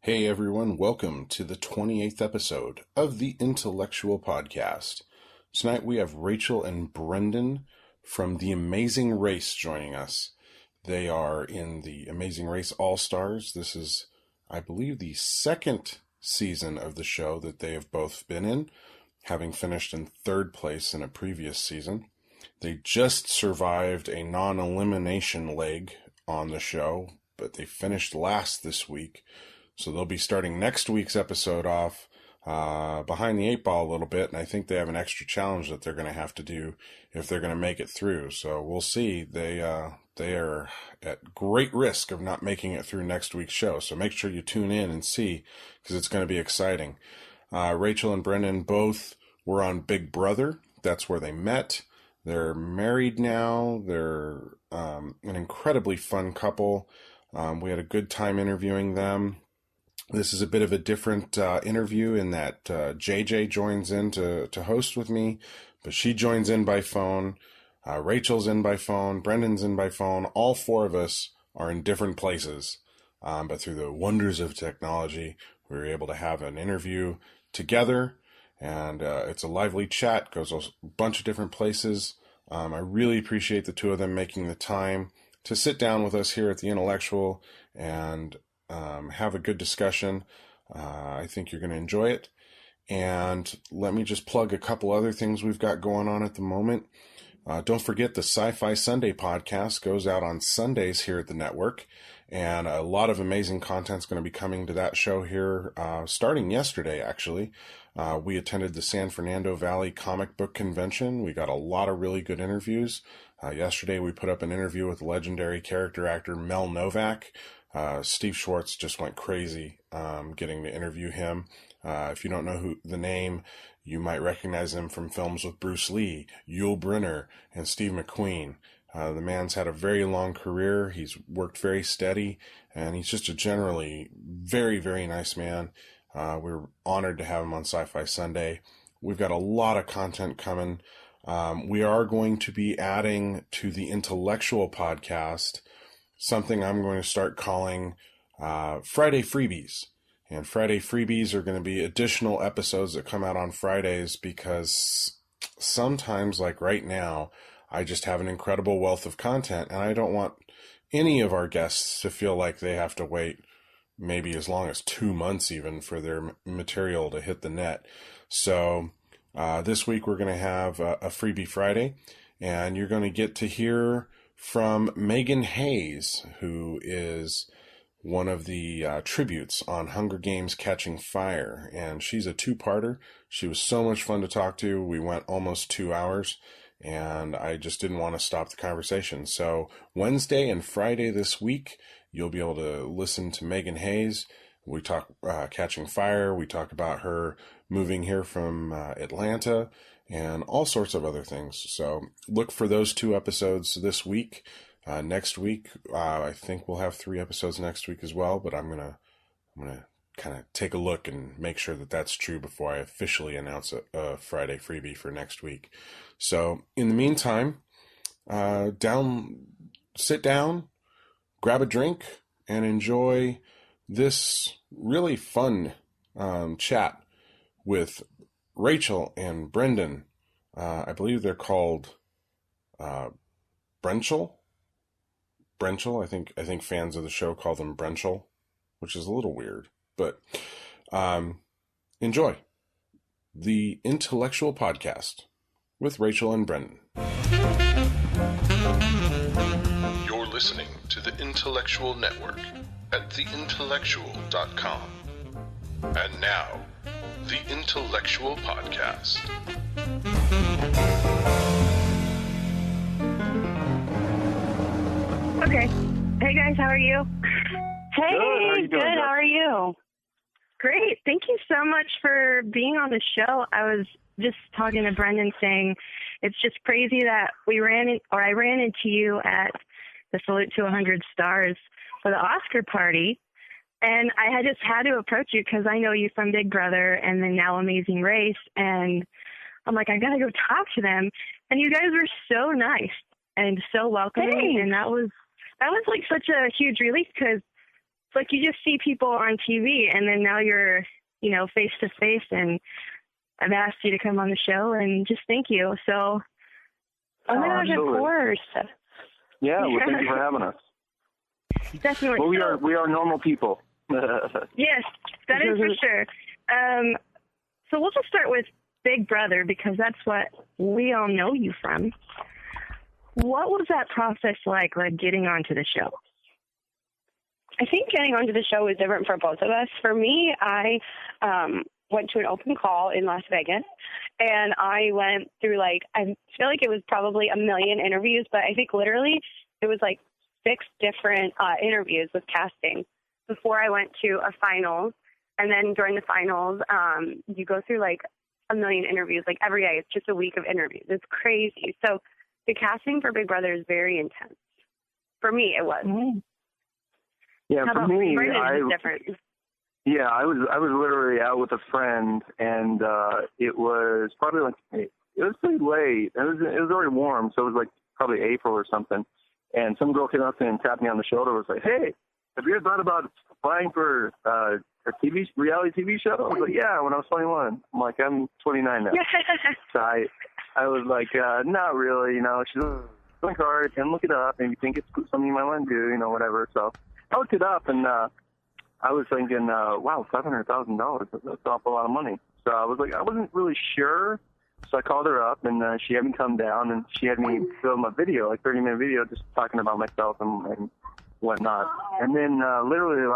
Hey everyone, welcome to the 28th episode of the IntelleXual podcast. Tonight we have Rachel and Brendon from The Amazing Race joining us. They are in the Amazing Race All-Stars. This is, I believe, the second season of the show that they have both been in, having finished in third place in a previous season. They just survived a non-elimination leg on the show, but they finished last this week. So they'll be starting next week's episode off behind the eight ball a little bit, and I think they have an extra challenge that they're going to have to do if they're going to make it through. So we'll see. They are at great risk of not making it through next week's show. So make sure you tune in and see, because it's going to be exciting. Rachel and Brendon both were on Big Brother. That's where they met. They're married now. They're an incredibly fun couple. We had a good time interviewing them. This is a bit of a different interview in that JJ joins in to host with me, but she joins in by phone. Rachel's in by phone. Brendon's in by phone. All four of us are in different places, but through the wonders of technology, we were able to have an interview together, and it's a lively chat, goes a bunch of different places. I really appreciate the two of them making the time to sit down with us here at the IntelleXual and have a good discussion. I think you're going to enjoy it. And let me just plug a couple other things we've got going on at the moment. Don't forget the Sci-Fi Sunday podcast goes out on Sundays here at the network. And a lot of amazing content's going to be coming to that show here starting yesterday, actually. We attended the San Fernando Valley Comic Book Convention. We got a lot of really good interviews. Yesterday we put up an interview with legendary character actor Mel Novak. Steve Schwartz just went crazy getting to interview him. If you don't know the name, you might recognize him from films with Bruce Lee, Yul Brynner, and Steve McQueen. The man's had a very long career. He's worked very steady, and he's just a generally very, very nice man. We're honored to have him on Sci-Fi Sunday. We've got a lot of content coming. We are going to be adding to the IntelleXual podcast something I'm going to start calling Friday Freebies. And Friday Freebies are going to be additional episodes that come out on Fridays, because sometimes, like right now, I just have an incredible wealth of content, and I don't want any of our guests to feel like they have to wait maybe as long as 2 months even for their material to hit the net. So this week we're going to have a Freebie Friday, and you're going to get to hear from Megan Hayes, who is one of the tributes on Hunger Games Catching Fire, and she's a two-parter. She was so much fun to talk to. We went almost 2 hours, and I just didn't want to stop the conversation. So Wednesday and Friday this week, you'll be able to listen to Megan Hayes. We talk Catching Fire. We talk about her moving here from Atlanta, and all sorts of other things. So look for those 2 episodes this week. Next week, I think we'll have 3 episodes next week as well, but I'm gonna kind of take a look and make sure that that's true before I officially announce a Friday freebie for next week. So in the meantime, sit down, grab a drink, and enjoy this really fun chat with Rachel and Brendon. I believe they're called Brenchel. I think fans of the show call them Brenchel, which is a little weird. But enjoy the IntelleXual podcast with Rachel and Brendon. You're listening to the IntelleXual Network at theintellectual.com. And now, the IntelleXual Podcast. Okay. Hey guys, how are you? Hey, good. How are you? Great. Thank you so much for being on the show. I was just talking to Brendon saying it's just crazy that I ran into you at the Salute to 100 Stars for the Oscar party. And I had just had to approach you because I know you from Big Brother and then now Amazing Race. And I'm like, I got to go talk to them. And you guys were so nice and so welcoming. Thanks. And that was like such a huge relief because it's like you just see people on TV, and then now you're, face to face, and I've asked you to come on the show, and just thank you. So, oh my gosh, of course. Yeah, well, thank you for having us. Definitely. Well, we are normal people. Yes, that is for sure. So we'll just start with Big Brother, because that's what we all know you from. What was that process like getting onto the show? I think getting onto the show was different for both of us. For me, I went to an open call in Las Vegas, and I went through I feel like it was probably 1 million interviews, but I think literally it was 6 different interviews with casting before I went to a finals. And then during the finals, you go through 1 million interviews every day. It's just a week of interviews. It's crazy. So the casting for Big Brother is very intense. For me, it was. Mm-hmm. Yeah, How for about me, Brendon is different. Yeah, I was literally out with a friend, and it was probably it was pretty late. It was already warm, so it was probably April or something. And some girl came up to me and tapped me on the shoulder. Was like, "Hey, have you ever thought about applying for a reality TV show?" I was like, "Yeah," when I was 21. I'm like, "I'm 29 now." So I was like, "Not really, She's like, hard and look it up, and you think it's something you might want to do, whatever." So I looked it up, and I was thinking, wow, $500,000. That's an awful lot of money. So I was like, I wasn't really sure. So I called her up, and she had me come down, and she had me film a video, 30-minute video, just talking about myself and whatnot. And then literally...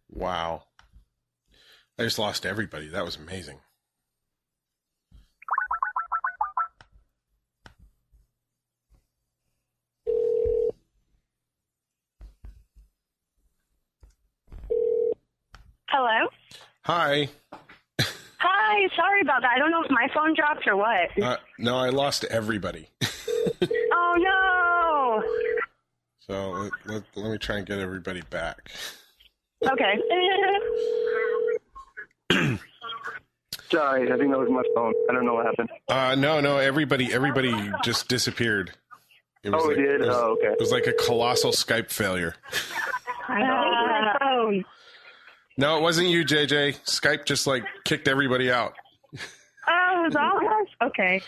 Wow. I just lost everybody. That was amazing. Hello? Hi. Hi, sorry about that. I don't know if my phone dropped or what. No, I lost everybody. Oh, no. So let me try and get everybody back. Okay. Sorry, I think that was my phone. I don't know what happened. No, everybody just disappeared. It was it did? Okay. It was like a colossal Skype failure. My phone. No, it wasn't you, JJ. Skype just kicked everybody out. Oh, it was all of us? Okay.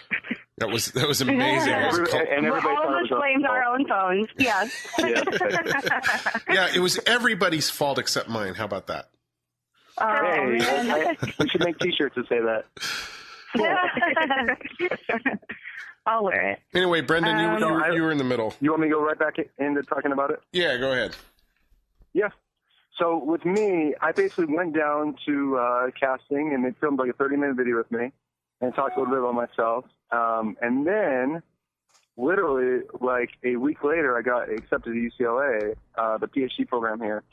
That was amazing. It was And everybody all of us blamed our own phones. Yes. yeah, it was everybody's fault except mine. How about that? Hey, we should make T-shirts that say that. I'll wear it. Anyway, Brendon, you were in the middle. You want me to go right back into talking about it? Yeah, go ahead. Yeah. So with me, I basically went down to casting, and they filmed a 30-minute video with me and talked a little bit about myself. And then, literally, a week later, I got accepted to UCLA, the PhD program here,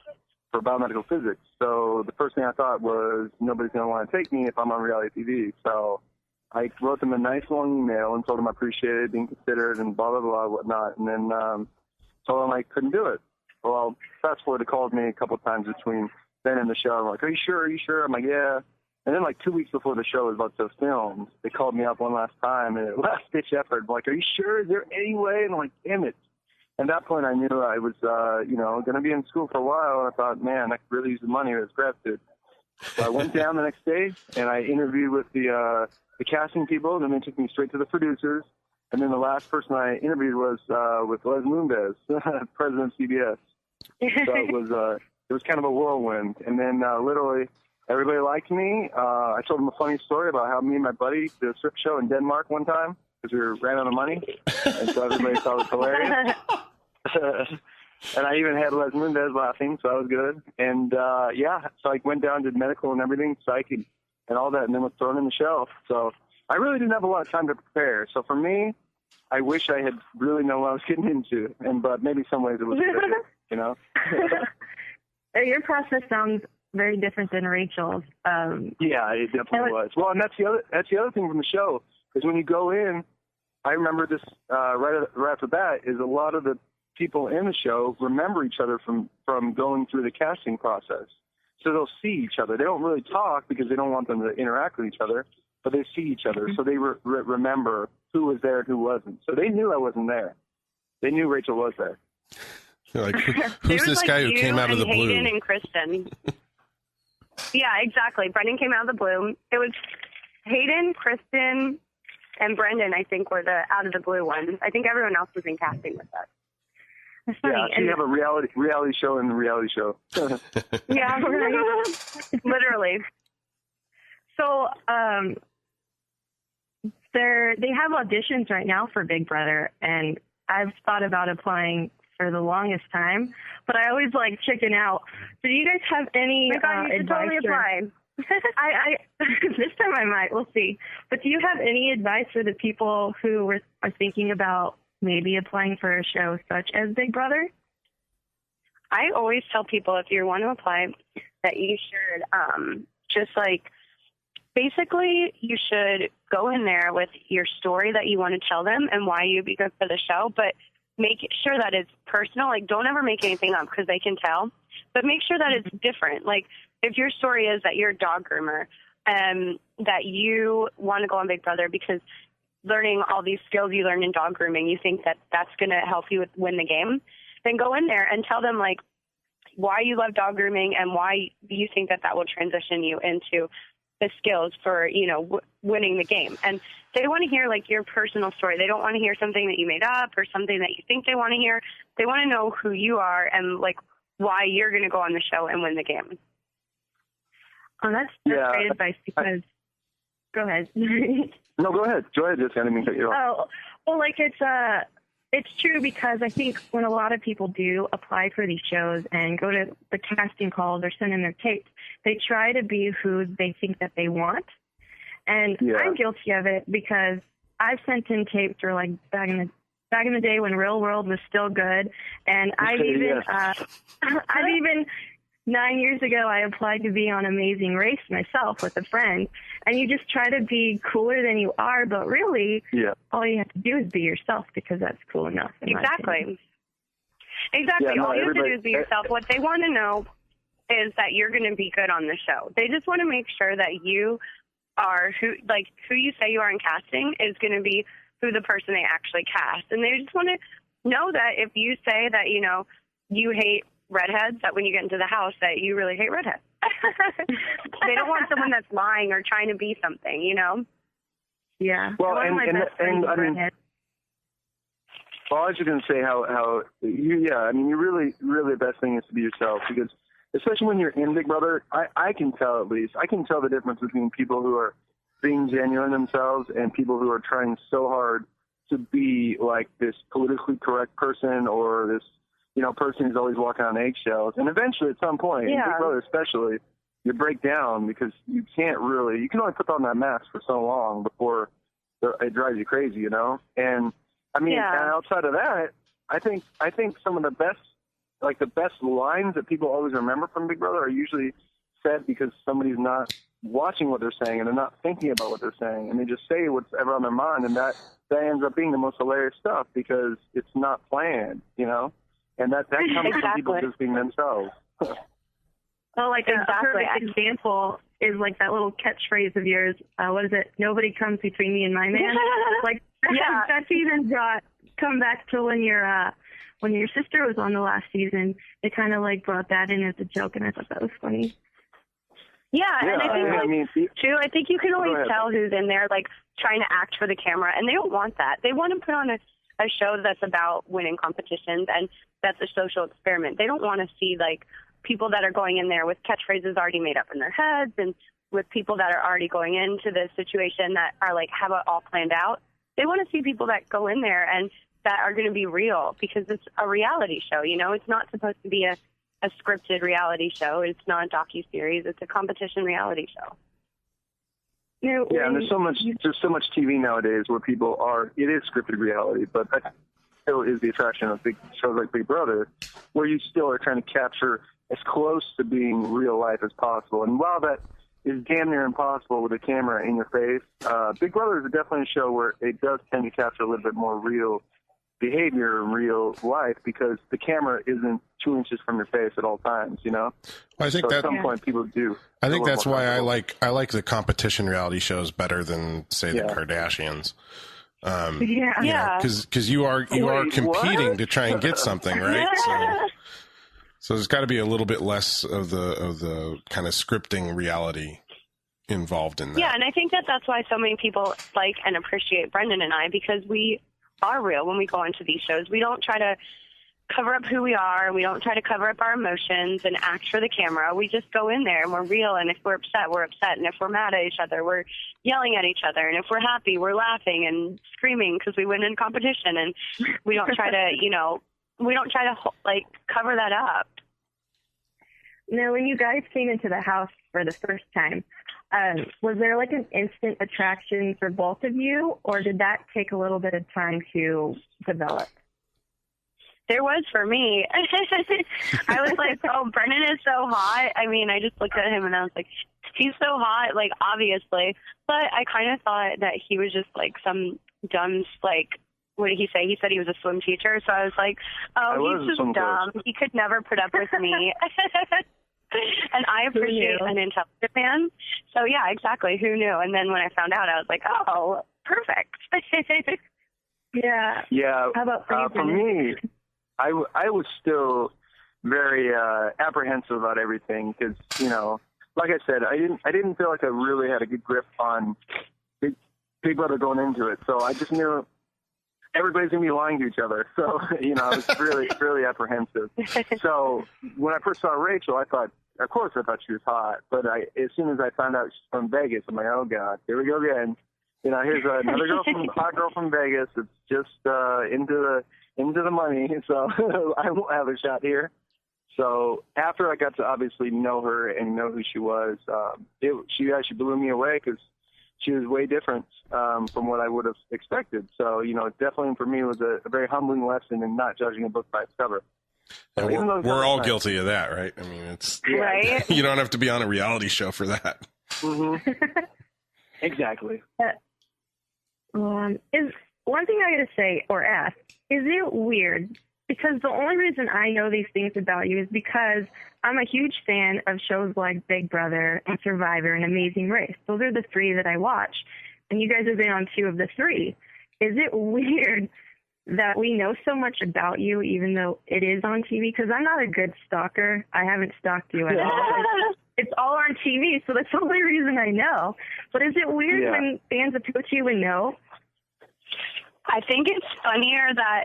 for biomedical physics. So the first thing I thought was nobody's going to want to take me if I'm on reality TV. So I wrote them a nice long email and told them I appreciated being considered and blah, blah, blah, whatnot. And then told them I couldn't do it. Well, fast forward, they called me a couple of times between then and the show. I'm like, are you sure? I'm like, yeah. And then 2 weeks before the show was about to film, they called me up one last time, and last-ditch effort. I'm like, are you sure? Is there any way? And I'm like, damn it. At that point, I knew I was, going to be in school for a while, and I thought, man, I could really use the money as grad student. So I went down the next day, and I interviewed with the casting people, and then they took me straight to the producers. And then the last person I interviewed was with Les Moonves, president of CBS. So it was kind of a whirlwind. And then literally everybody liked me. I told them a funny story about how me and my buddy did a strip show in Denmark one time because we ran out of money. And so everybody thought it was hilarious. And I even had Les Moonves laughing, so that was good. And, so I went down, did medical and everything, psych and all that, and then was thrown in the shelf. So I really didn't have a lot of time to prepare. So for me, I wish I had really known what I was getting into. But maybe some ways it was good, Your process sounds very different than Rachel's. Yeah, it definitely was. Well, and that's the other thing from the show is when you go in, I remember this right after that is a lot of the people in the show remember each other from going through the casting process. So they'll see each other. They don't really talk because they don't want them to interact with each other. but they see each other, so they remember who was there and who wasn't. So they knew I wasn't there. They knew Rachel was there. You're like, who's this guy who came out of the blue? Hayden and Kristen. Yeah, exactly. Brendon came out of the blue. It was Hayden, Kristen, and Brendon, I think, were the out of the blue ones. I think everyone else was in casting with us. That's funny. Yeah, so you have a reality show in the reality show. Yeah, literally. So, they have auditions right now for Big Brother, and I've thought about applying for the longest time, but I always chicken out. So do you guys have any you should totally apply. I this time I might. We'll see. But do you have any advice for the people who are thinking about maybe applying for a show such as Big Brother? I always tell people if you want to apply that you should basically you should go in there with your story that you want to tell them and why you'd be good for the show, but make sure that it's personal. Don't ever make anything up because they can tell, but make sure that it's different. If your story is that you're a dog groomer and that you want to go on Big Brother because learning all these skills you learned in dog grooming, you think that that's going to help you win the game, then go in there and tell them why you love dog grooming and why you think that will transition you into the skills for, winning the game. And they want to hear your personal story. They don't want to hear something that you made up or something that you think they want to hear. They want to know who you are and why you're going to go on the show and win the game. Oh, that's great advice because go ahead. No, go ahead. Go ahead. Just I didn't mean to cut you off. Oh, well, it's true because I think when a lot of people do apply for these shows and go to the casting calls or send in their tapes, they try to be who they think that they want. And I'm guilty of it because I've sent in tapes for back in the day when Real World was still good, and I've even 9 years ago, I applied to be on Amazing Race myself with a friend, and you just try to be cooler than you are, but really, all you have to do is be yourself because that's cool enough. Exactly. Yeah, all you have to do is be yourself. What they want to know is that you're going to be good on the show. They just want to make sure that you are who you say you are in casting is going to be who the person they actually cast. And they just want to know that if you say that, you hate redheads, that when you get into the house that you really hate redheads. They don't want someone that's lying or trying to be something, Yeah. Well, I was just going to say you really, really the best thing is to be yourself because especially when you're in Big Brother, I can tell at least. I can tell the difference between people who are being genuine themselves and people who are trying so hard to be this politically correct person or this person who's always walking on eggshells. And eventually, at some point, in Big Brother especially, you break down because you can only put on that mask for so long before it drives you crazy, And and outside of that, I think some of the best, the best lines that people always remember from Big Brother are usually said because somebody's not watching what they're saying and they're not thinking about what they're saying, and they just say what's ever on their mind, and that ends up being the most hilarious stuff because it's not planned, And that comes from people just being themselves. Well, a perfect example is that little catchphrase of yours. What is it? Nobody comes between me and my man. That's even come back to when your sister was on the last season. They kind of brought that in as a joke, and I thought that was funny. Yeah, and I think too. I think you can always tell who's in there trying to act for the camera, and they don't want that. They want to put on a show that's about winning competitions and that's a social experiment. They don't want to see people that are going in there with catchphrases already made up in their heads and with people that are already going into the situation that are have it all planned out. They want to see people that go in there and that are going to be real because it's a reality show. It's not supposed to be a scripted reality show. It's not a docuseries. It's a competition reality show. And there's so much TV nowadays where it is scripted reality, but that still is the attraction of big shows like Big Brother, where you still are trying to capture as close to being real life as possible. And while that is damn near impossible with a camera in your face, Big Brother is definitely a show where it does tend to capture a little bit more real behavior in real life because the camera isn't 2 inches from your face at all times, you know? Well, I think so at some point people do. I think that's why I like the competition reality shows better than, say, the Kardashians. Because you are competing to try and get something, right? So there's got to be a little bit less of the kind of scripting reality involved in that. Yeah, and I think that's why so many people like and appreciate Brendon and I, because we are real when we go into these shows. We don't try to cover up who we are. We don't try to cover up our emotions and act for the camera. We just go in there and we're real. And if we're upset, we're upset. And if we're mad at each other, we're yelling at each other. And if we're happy, we're laughing and screaming because we win in competition. And we don't try to, like cover that up. Now, when you guys came into the house for the first time, was there like an instant attraction for both of you, or did that take a little bit of time to develop? There was for me. I was like, oh, Brendon is so hot. I mean, I just looked at him and I was like, he's so hot, like, obviously. But I kind of thought that he was just like some dumb, like, what did he say? He said he was a swim teacher. So I was like, oh, he's just dumb. He could never put up with me. And I appreciate an intelligent man. So, yeah, exactly. Who knew? And then when I found out, I was like, oh, perfect. Yeah. Yeah. How about for me? I was still very apprehensive about everything because, you know, like I said, I didn't feel like I really had a good grip on Big Brother going into it. So I just knew everybody's going to be lying to each other. So, you know, I was really apprehensive. So when I first saw Rachel, I thought she was hot. But as soon as I found out she's from Vegas, I'm like, oh, God, here we go again. You know, here's another hot girl from Vegas. It's just into the money, so I won't have a shot here. So after I got to obviously know her and know who she was, she actually blew me away because she was way different from what I would have expected. So, you know, it definitely for me was a very humbling lesson in not judging a book by its cover. And we're all guilty of that, right? I mean, it's right. You don't have to be on a reality show for that. Mm-hmm. Exactly. Is one thing I got to say or ask, is it weird? Because the only reason I know these things about you is because I'm a huge fan of shows like Big Brother and Survivor and Amazing Race. Those are the three that I watch. And you guys have been on two of the three. Is it weird that we know so much about you even though it is on TV? Because I'm not a good stalker. I haven't stalked you at all. It's all on TV, so that's the only reason I know. But is it weird when fans approach you and know? I think it's funnier that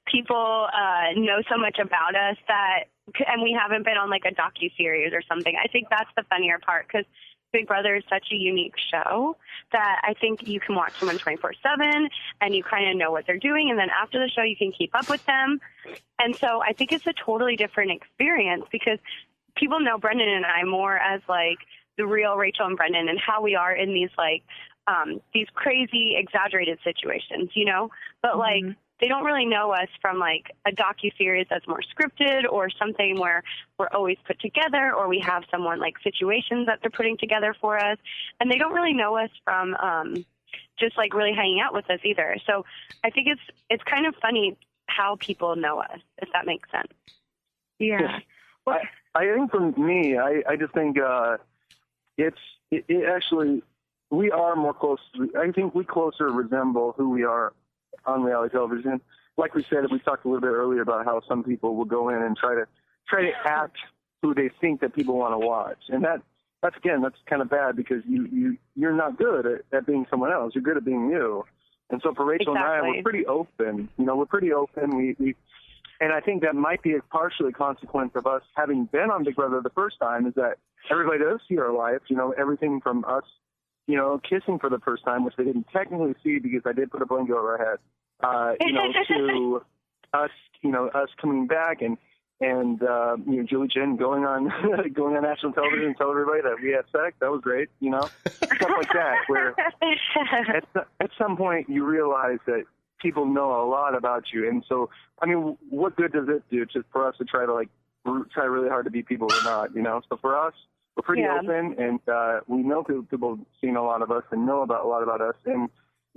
people know so much about us and we haven't been on like a docuseries or something. I think that's the funnier part because Big Brother is such a unique show that I think you can watch someone 24/7 and you kind of know what they're doing. And then after the show, you can keep up with them. And so I think it's a totally different experience because people know Brendon and I more as like the real Rachel and Brendon and how we are in these like these crazy exaggerated situations, you know, but like they don't really know us from like a docuseries that's more scripted or something where we're always put together or we have someone like situations that they're putting together for us. And they don't really know us from just like really hanging out with us either. So I think it's kind of funny how people know us, if that makes sense. Yeah. Well, I think for me, I just think it actually, we are more close. I think we closer resemble who we are on reality television. Like we said, we talked a little bit earlier about how some people will go in and try to act who they think that people want to watch, and that's kind of bad because you're not good at being someone else. You're good at being you. And so for Rachel and I, we're pretty open. You know, we're pretty open. We and I think that might be partially a consequence of us having been on Big Brother the first time is that everybody does see our life. You know, everything from us, you know, kissing for the first time, which they didn't technically see because I did put a blanket over our head, you know, to us, you know, us coming back and you know, Julie Chen going on national television and telling everybody that we had sex. That was great, you know, stuff like that. Where at some point you realize that people know a lot about you, and so I mean, what good does it do just for us to try really hard to be people we're not, you know? So for us, we're pretty open, and we know people seen a lot of us and know about a lot about us. And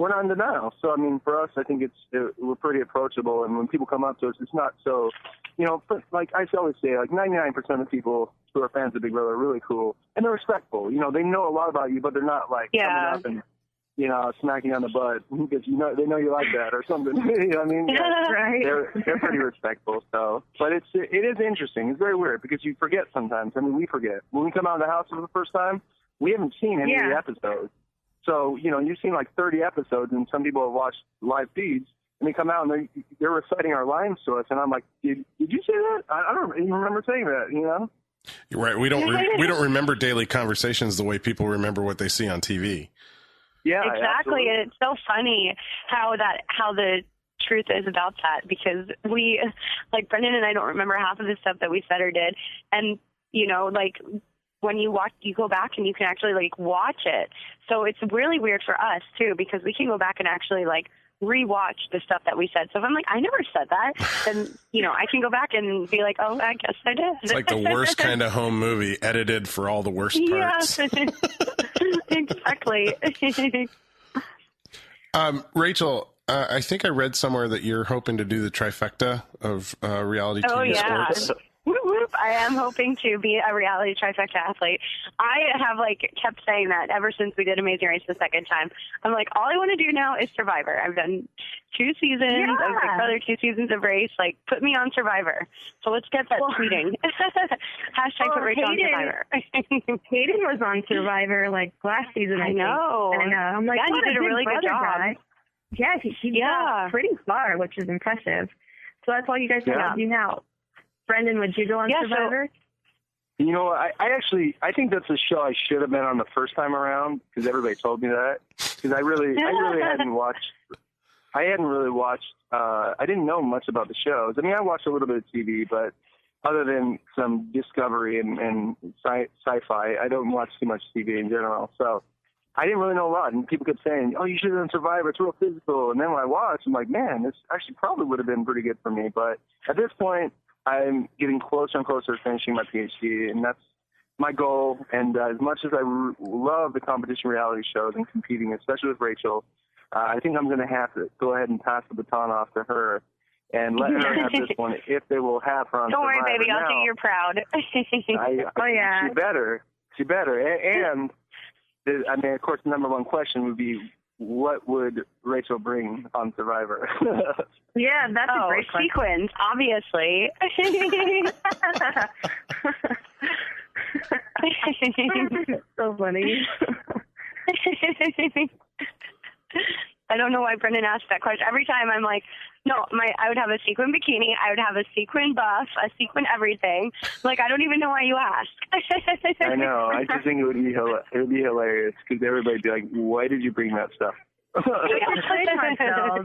we're not in denial. So, I mean, for us, I think we're pretty approachable. And when people come up to us, it's not so, like I always say, like 99% of the people who are fans of Big Brother are really cool. And they're respectful. They know a lot about you, but they're not like coming up and, smacking you on the butt because they know you like that or something. You know what I mean? Yeah, right. They're pretty respectful. So, but it is interesting. It's very weird because you forget sometimes. I mean, we forget when we come out of the house for the first time. We haven't seen any of the episodes. So, you've seen like 30 episodes, and some people have watched live feeds, and they come out and they're reciting our lines to us, and I'm like, did you say that? I don't even remember saying that. You're right. We don't remember daily conversations the way people remember what they see on TV. Yeah, exactly. Absolutely. And it's so funny how the truth is about that, because we, like Brendon and I, don't remember half of the stuff that we said or did, and like when you go back and you can actually like watch it. So it's really weird for us too, because we can go back and actually like rewatch the stuff that we said. So if I'm like, I never said that, then I can go back and be like, oh, I guess I did. It's like the worst kind of home movie, edited for all the worst parts. Yes. Exactly. Rachel, I think I read somewhere that you're hoping to do the trifecta of reality TV sports. Whoop, whoop. I am hoping to be a reality trifecta athlete. I have kept saying that ever since we did Amazing Race the second time. I'm like, all I want to do now is Survivor. I've done 2 seasons of Big Brother, 2 seasons of Race. Put me on Survivor. So let's get that tweeting. Hashtag put Rachel on Survivor. Hayden was on Survivor last season. I know. I'm like, he did a really good job. Guy. Yeah, he got pretty far, which is impressive. So that's all you guys have to do now. Brendon, would you go on Survivor? I think that's a show I should have been on the first time around because everybody told me that. Because I really hadn't watched. I didn't know much about the shows. I mean, I watched a little bit of TV, but other than some Discovery and sci-fi, I don't watch too much TV in general. So I didn't really know a lot. And people kept saying, oh, you should have done Survivor. It's real physical. And then when I watched, I'm like, man, this actually probably would have been pretty good for me. But at this point, I'm getting closer and closer to finishing my PhD, and that's my goal. And as much as I love the competition reality shows and competing, especially with Rachel, I think I'm going to have to go ahead and pass the baton off to her and let her have this one if they will have her on Don't Survivor. worry, baby. Now, I'll do you proud. She better. And, I mean, of course, the number one question would be, what would Rachel bring on Survivor? Yeah, that's a great question. Sequins, obviously. So funny. I don't know why Brendon asked that question. Every time I'm like, no, I would have a sequin bikini, I would have a sequin buff, a sequin everything. I don't even know why you asked. I know. I just think it would be hilarious because everybody would be like, why did you bring that stuff?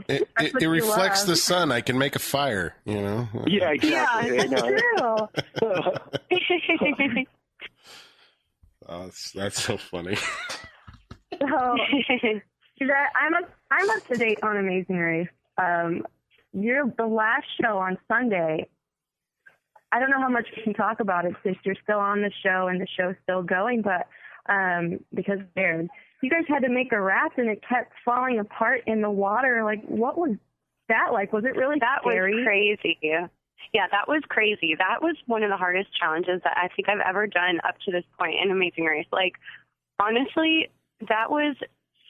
It reflects the sun. I can make a fire, Yeah, exactly. Yeah, true. That's so funny. So, I'm up to date on Amazing Race. You're the last show on Sunday. I don't know how much we can talk about it since you're still on the show and the show's still going, but because you guys had to make a raft and it kept falling apart in the water. What was that like? Was it really scary? That was crazy. Yeah, that was crazy. That was one of the hardest challenges that I think I've ever done up to this point in Amazing Race. Honestly, that was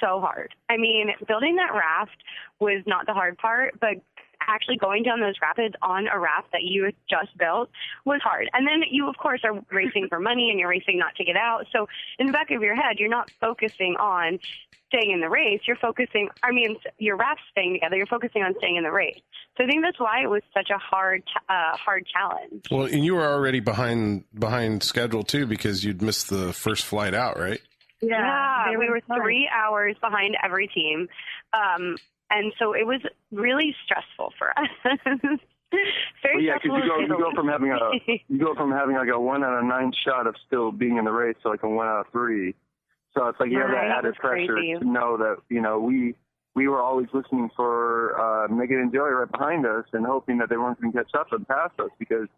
so hard. I mean, building that raft was not the hard part, but actually going down those rapids on a raft that you just built was hard. And then you, of course, are racing for money and you're racing not to get out. So in the back of your head, you're not focusing on staying in the race. You're focusing, your raft's staying together. You're focusing on staying in the race. So I think that's why it was such a hard challenge. Well, and you were already behind schedule, too, because you'd missed the first flight out, right? Yeah, we were 3 hours behind every team. And so it was really stressful for us. Because you go from having a 1 out of 9 shot of still being in the race to a 1 out of 3. So it's you have that added pressure to know that we were always listening for Megan and Joey right behind us and hoping that they weren't going to catch up and pass us because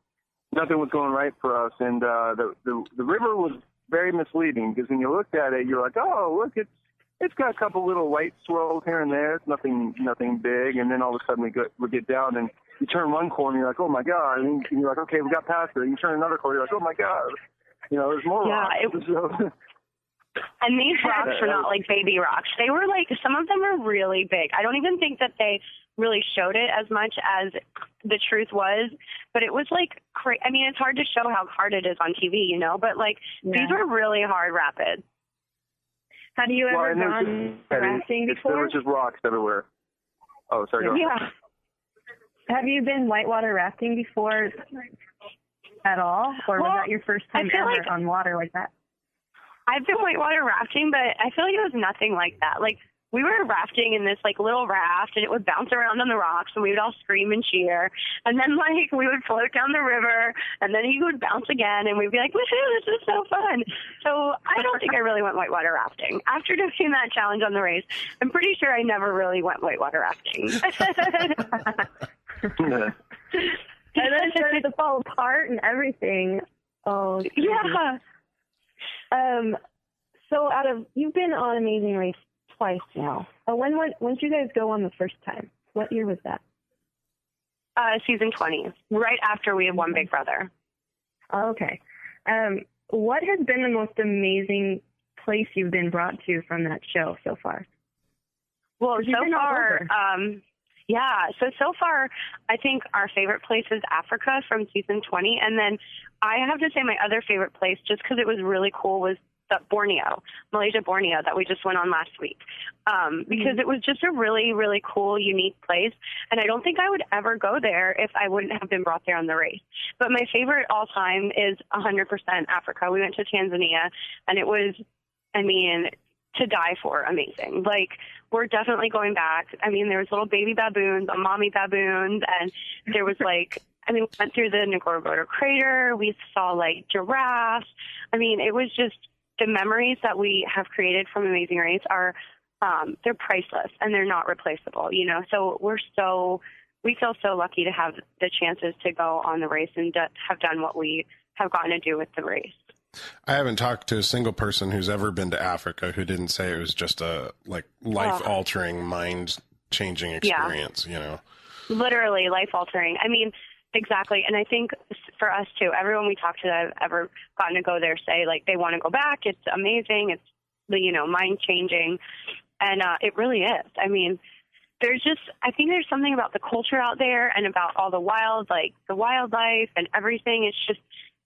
nothing was going right for us. And the river was very misleading because when you looked at it, you're like, oh, look, It's got a couple little white swirls here and there. It's nothing big. And then all of a sudden we get down and you turn one corner, you're like, oh my God. And you're like, okay, we got past it. And you turn another corner, you're like, oh my God. There's more rocks. And these rocks were not like baby rocks. They were like, some of them were really big. I don't even think that they really showed it as much as the truth was, but it was like, I mean, it's hard to show how hard it is on TV, but like these were really hard rapids. Have you ever gone rafting before? There were just rocks everywhere. Oh, sorry. Go ahead. Have you been whitewater rafting before at all? Or was that your first time ever on water like that? I've been whitewater rafting, but I feel like it was nothing like that. Like, we were rafting in this, like, little raft, and it would bounce around on the rocks, and we would all scream and cheer. And then, like, we would float down the river, and then he would bounce again, and we'd be like, woohoo, this is so fun. So I don't think I really went whitewater rafting. After doing that challenge on the race, I'm pretty sure I never really went whitewater rafting. And then it started to fall apart and everything. Oh, yeah. So you've been on Amazing Race twice now. When did you guys go on the first time? What year was that? Season 20, right after we had won Big Brother. Oh, okay. What has been the most amazing place you've been brought to from that show so far? Well, so far, so far, I think our favorite place is Africa from season 20. And then I have to say my other favorite place, just because it was really cool, was Malaysia, Borneo, that we just went on last week. Because it was just a really, really cool, unique place. And I don't think I would ever go there if I wouldn't have been brought there on the race. But my favorite all time is 100% Africa. We went to Tanzania, and it was, to die for amazing. Like, we're definitely going back. There was little baby baboons, mommy baboons, and there was we went through the Ngorongoro crater. We saw giraffes. It was just, the memories that we have created from Amazing Race are, they're priceless and they're not replaceable, So we feel so lucky to have the chances to go on the race and have done what we have gotten to do with the race. I haven't talked to a single person who's ever been to Africa who didn't say it was just a life-altering, mind-changing experience, Literally life-altering. Exactly. And I think for us too, everyone we talk to that have ever gotten to go there say they want to go back. It's amazing. It's, mind-changing. And it really is. I think there's something about the culture out there and about all the wildlife and everything.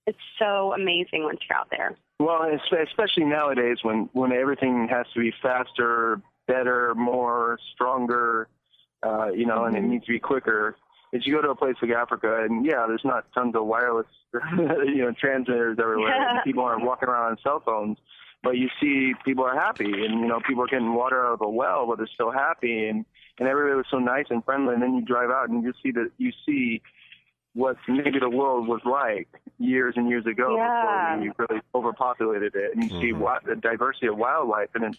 It's so amazing once you're out there. Well, especially nowadays when everything has to be faster, better, more, stronger, and it needs to be quicker. If you go to a place like Africa, and there's not tons of wireless, transmitters everywhere, and people aren't walking around on cell phones, but you see people are happy, and people are getting water out of a well, but they're still happy, and everybody was so nice and friendly. And then you drive out and you see what maybe the world was like years and years ago before we really overpopulated it, and you see the diversity of wildlife, and it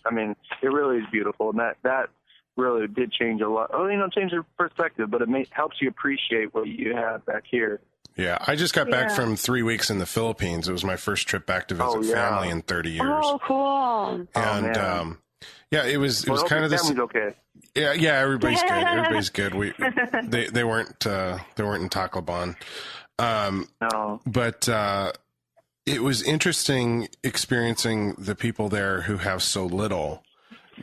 really is beautiful, and that really did change a lot. Change your perspective, but it helps you appreciate what you have back here. Yeah, I just got back from 3 weeks in the Philippines. It was my first trip back to visit family in 30 years. Oh, cool. And it was kind of this. Okay. Yeah, everybody's good. Everybody's good. They weren't in Tacloban. No. But it was interesting experiencing the people there who have so little,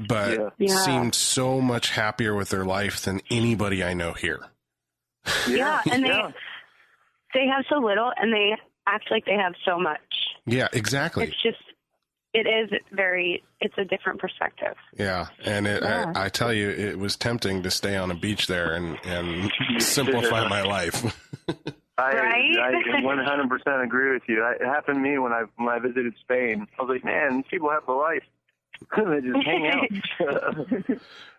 but seemed so much happier with their life than anybody I know here. Yeah, and they have so little, and they act like they have so much. Yeah, exactly. It's a different perspective. Yeah, and I tell you, it was tempting to stay on a beach there and simplify my life. I 100% agree with you. It happened to me when I visited Spain. I was like, man, these people have a life. They just hang out.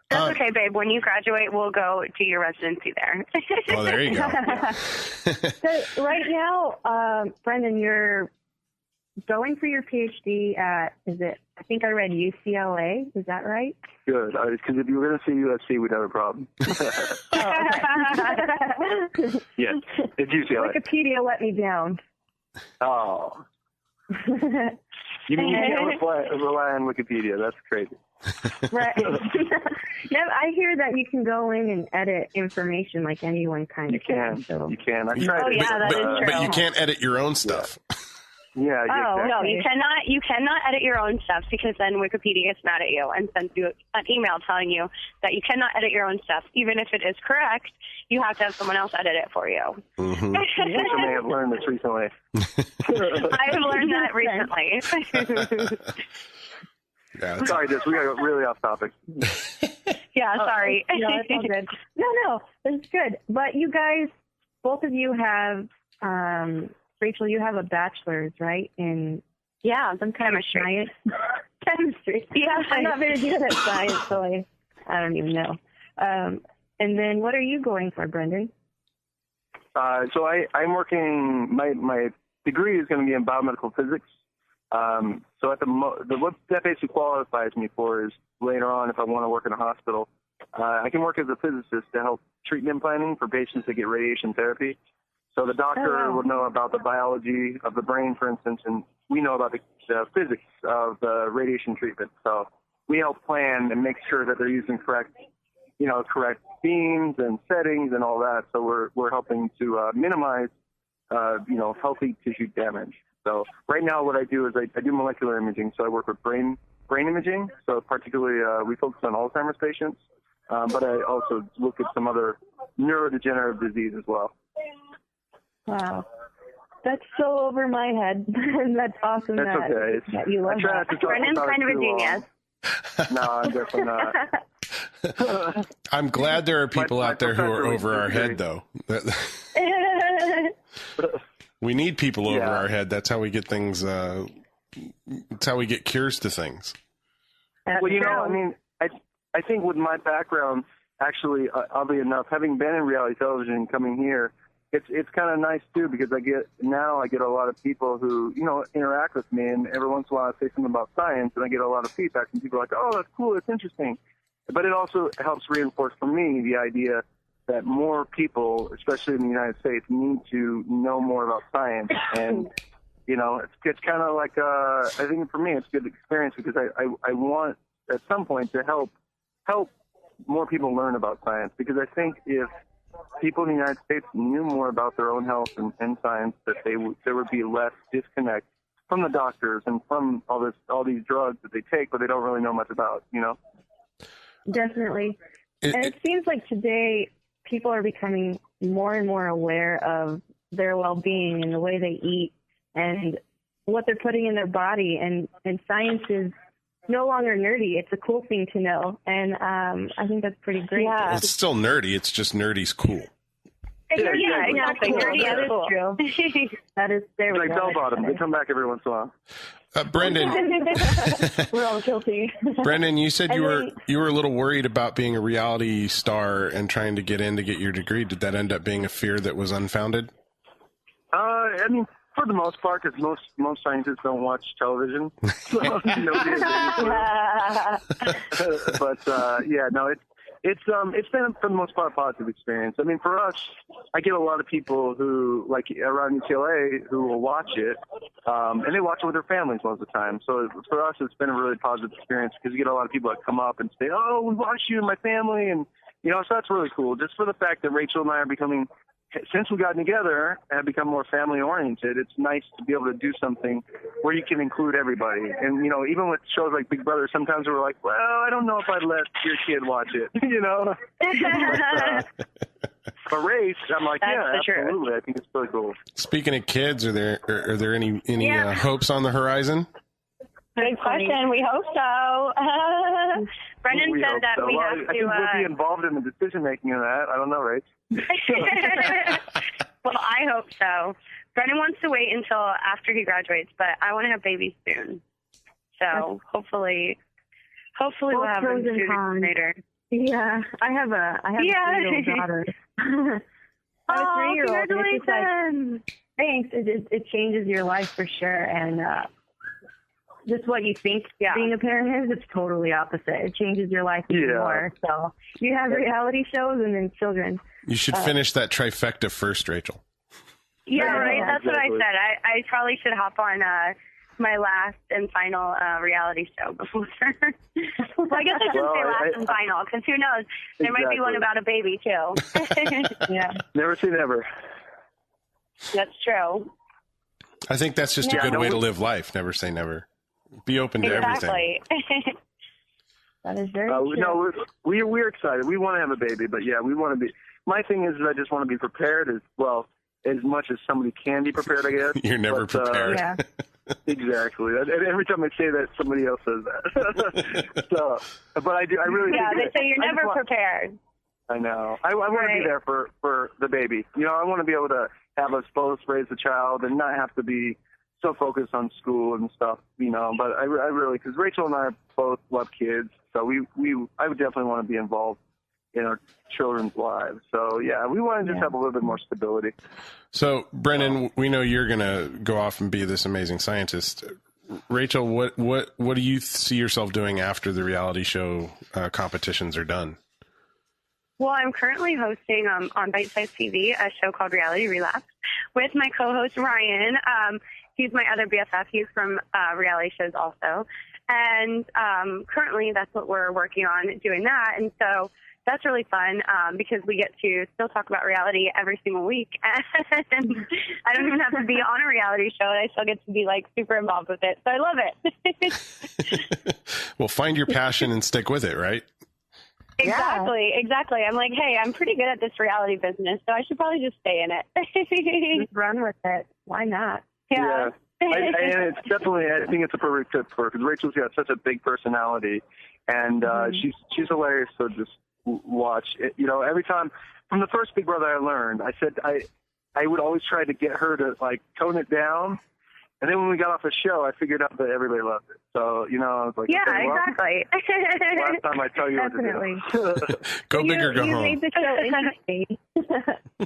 That's okay, babe. When you graduate, we'll go do your residency there. Well, there you go. So right now, Brendon, you're going for your PhD at, I think I read UCLA. Is that right? Good. Because if you were going to say USC, we'd have a problem. Yes, it's UCLA. Wikipedia let me down. Oh. You mean you can't rely on Wikipedia? That's crazy. Right. Yeah, I hear that you can go in and edit information like anyone kind of can. So. You can. I tried it. Yeah, that is true. But you can't edit your own stuff. Yeah. Oh, exactly. no, you cannot edit your own stuff because then Wikipedia gets mad at you and sends you an email telling you that you cannot edit your own stuff. Even if it is correct, you have to have someone else edit it for you. Mm-hmm. I may have learned this recently. I have learned that recently. Yeah, Sorry, we got really off topic. Yeah, sorry. No, it's all good. No, it's good. But you guys, both of you have, Rachel, you have a bachelor's, right? In some kind of science. Chemistry. Yeah, I'm not very good at science, so I don't even know. And then what are you going for, Brendon? So I'm working, my degree is going to be in biomedical physics. So at what that basically qualifies me for is later on, if I want to work in a hospital, I can work as a physicist to help treatment planning for patients that get radiation therapy. So the doctor would know about the biology of the brain, for instance, and we know about the physics of the radiation treatment. So we help plan and make sure that they're using correct beams and settings and all that. So we're helping to minimize, healthy tissue damage. So right now what I do is I do molecular imaging. So I work with brain imaging. So particularly we focus on Alzheimer's patients, but I also look at some other neurodegenerative disease as well. Wow. That's so over my head. That's awesome. That's okay. That you love that. Brendon's kind of a genius. No, I'm definitely not. I'm glad there are people out there who are over our head, though. We need people over our head. That's how we get things. That's how we get cures to things. Well, I mean, I think with my background, actually, oddly enough, having been in reality television, coming here, it's kind of nice too, because I get a lot of people who interact with me, and every once in a while I say something about science, and I get a lot of feedback, and people are like, "Oh, that's cool, that's interesting." But it also helps reinforce for me the idea that more people, especially in the United States, need to know more about science. And, it's kind of like, I think for me it's a good experience, because I want at some point to help more people learn about science, because I think if people in the United States knew more about their own health and science, that there would be less disconnect from the doctors and from all these drugs that they take, but they don't really know much about, Definitely. And it seems like today people are becoming more and more aware of their well-being and the way they eat and what they're putting in their body. And science is no longer nerdy. It's a cool thing to know. And I think that's pretty great. Yeah. Well, it's still nerdy. It's just nerdy's cool. Yeah, exactly. Nerdy, that is true. That is, there we go. Like bell-bottom. They come back every once in a while. Brendon, we're all guilty. Brendon, you said you were a little worried about being a reality star and trying to get your degree. Did that end up being a fear that was unfounded? I mean, for the most part, because most scientists don't watch television, so nobody has But it's been for the most part a positive experience. I mean, for us, I get a lot of people who, like around UCLA, who will watch it, and they watch it with their families most of the time. So for us, it's been a really positive experience, because you get a lot of people that come up and say, "Oh, we watch you and my family," and so that's really cool. Just for the fact that Rachel and I are becoming, since we got together, have become more family oriented. It's nice to be able to do something where you can include everybody. And even with shows like Big Brother, sometimes we're like, well, I don't know if I'd let your kid watch it. But race, I'm like, yeah, absolutely. I think it's really cool. Speaking of kids, are there any hopes on the horizon? Good question. We hope so. Brendon said that we have to. I think we'll be involved in the decision making of that. I don't know, Rach. Well, I hope so. Brendon wants to wait until after he graduates, but I want to have babies soon. So hopefully we'll have them sooner later. Yeah, I have a 3-year-old daughter. Oh, congratulations! Thanks. It changes your life for sure, and just what you think being a parent is, it's totally opposite. It changes your life even more. So you have reality shows and then children. You should finish that trifecta first, Rachel. Yeah, right. That's what I said. I probably should hop on my last and final reality show before. Well, I guess I shouldn't say last and final, because who knows? There might be one about a baby, too. Yeah. Never say never. That's true. I think that's just a good way to live life. Never say never. Be open to everything. That is very true. No, we're excited. We want to have a baby, but yeah, we want to be. My thing is, I just want to be prepared as well as much as somebody can be prepared, I guess. You're never prepared. Yeah. Exactly. And every time I say that, somebody else says that. So, but I do. I really. Yeah, think they say you're never prepared. I know. I want to be there for the baby. You know, I want to be able to have us both raise a child and not have to be so focused on school and stuff, you know. But I really, because Rachel and I both love kids, so I would definitely want to be involved in our children's lives. So yeah, we want to just have a little bit more stability. So Brendon, we know you're going to go off and be this amazing scientist. Rachel, what do you see yourself doing after the reality show competitions are done? Well, I'm currently hosting on Bite Size TV a show called Reality Relapse with my co-host Ryan. He's my other BFF. He's from reality shows also. And currently that's what we're working on, doing that. And so that's really fun because we get to still talk about reality every single week. And I don't even have to be on a reality show. And I still get to be like super involved with it. So I love it. Well, find your passion and stick with it, right? Exactly. I'm like, hey, I'm pretty good at this reality business, so I should probably just stay in it. Just run with it. Why not? Yeah. And it's definitely, I think it's a perfect fit for her because Rachel's got such a big personality, and she's hilarious. So just watch it. You know, every time from the first Big Brother I learned, I said I would always try to get her to like tone it down. And then when we got off the show, I figured out that everybody loved it. So, you know, I was like, yeah, okay, well, exactly. last time I tell you Definitely. what to do. Go big or go home. Made the show interesting.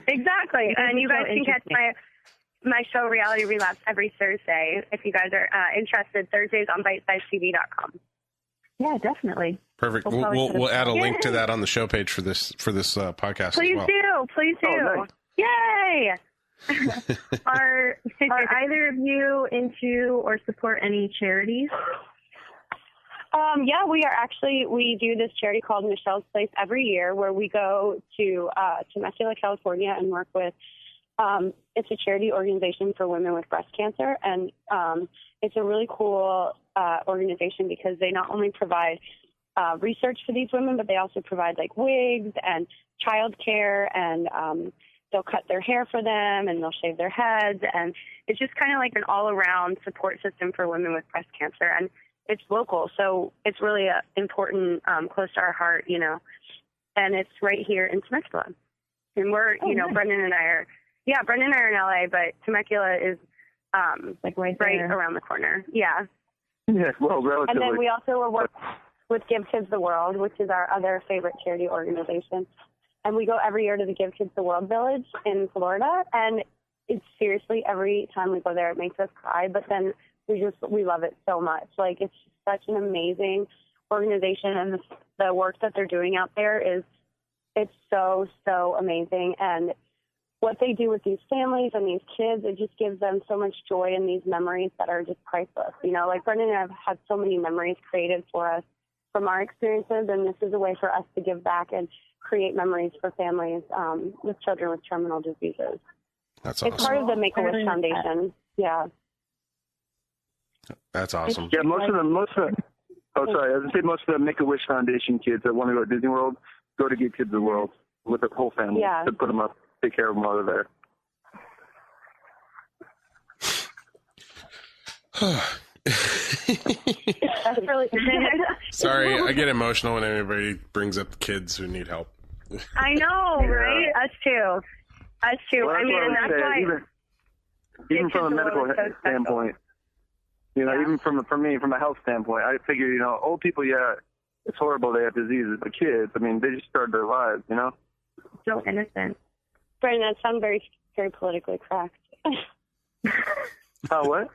Exactly. And you guys can catch my show Reality Relapse every Thursday if you guys are interested. Thursdays on bitesizetv.com. Yeah, definitely. Perfect. We'll add a link to that on the show page for this podcast. Please as well. Please do. Oh, nice. Yay! Are either of you into or support any charities? Yeah, we do this charity called Michelle's Place every year where we go to Temecula, California and work with, it's a charity organization for women with breast cancer. And it's a really cool organization because they not only provide research for these women, but they also provide like wigs and childcare and they'll cut their hair for them and they'll shave their heads. And it's just kind of like an all-around support system for women with breast cancer. And it's local, so it's really important, close to our heart, you know. And it's right here in Temecula. And we're, nice. Brendon and I are in LA, but Temecula is like right around the corner. Yeah. Yeah, well, relatively. And then we also work with Give Kids the World, which is our other favorite charity organization. And we go every year to the Give Kids the World Village in Florida. And it's seriously, every time we go there, it makes us cry. But then we love it so much. Like, it's such an amazing organization. And the work that they're doing out there it's so, so amazing. And what they do with these families and these kids, it just gives them so much joy and these memories that are just priceless. You know, like Brendon and I have had so many memories created for us from our experiences. And this is a way for us to give back and create memories for families with children with terminal diseases. That's awesome. It's part of the Make-A-Wish Foundation. Yeah. That's awesome. Yeah, most of the Make-A-Wish Foundation kids that want to go to Disney World go to Give Kids the World with their whole family to put them up, take care of them while they're there. That's really Sorry, I get emotional when anybody brings up kids who need help. I know, right? Us too. Well, I mean, that's why. Even from a medical standpoint, even from a health standpoint, I figure, old people, it's horrible they have diseases, but kids, I mean, they just started their lives, So innocent. Brendon, that sounds very, very politically correct. Oh, what?